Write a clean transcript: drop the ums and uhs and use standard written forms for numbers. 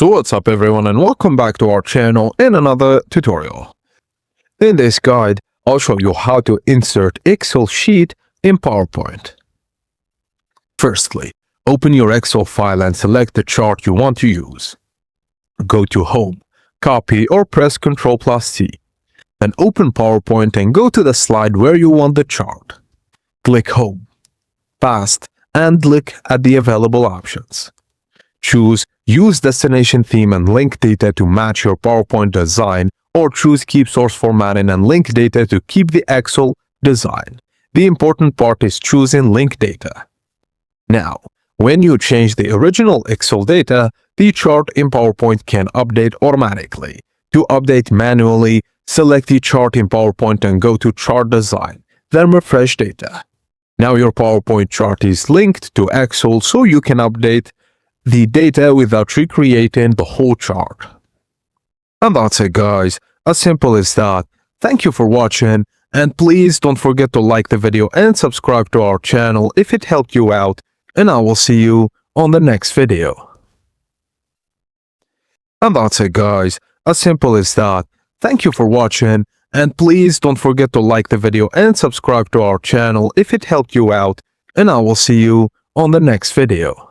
So what's up everyone, and welcome back to our channel in another tutorial. In this guide, I'll show you how to insert Excel sheet in PowerPoint. Firstly, open your Excel file and select the chart you want to use. Go to Home, Copy or press Ctrl+C. Then open PowerPoint and go to the slide where you want the chart. Click Home, Past, and look at the available options. Choose Use Destination Theme and Link Data to match your PowerPoint design, or choose Keep Source Formatting and Link Data to keep the Excel design. The important part is choosing Link Data. Now, when you change the original Excel data, the chart in PowerPoint can update automatically. To update manually, select the chart in PowerPoint and go to Chart Design, then Refresh Data. Now your PowerPoint chart is linked to Excel, so you can update the data without recreating the whole chart. And that's it guys, as simple as that. Thank you for watching, and please don't forget to like the video and subscribe to our channel if it helped you out, and I will see you on the next video. And that's it guys, as simple as that. Thank you for watching, and please don't forget to like the video and subscribe to our channel if it helped you out, and I will see you on the next video.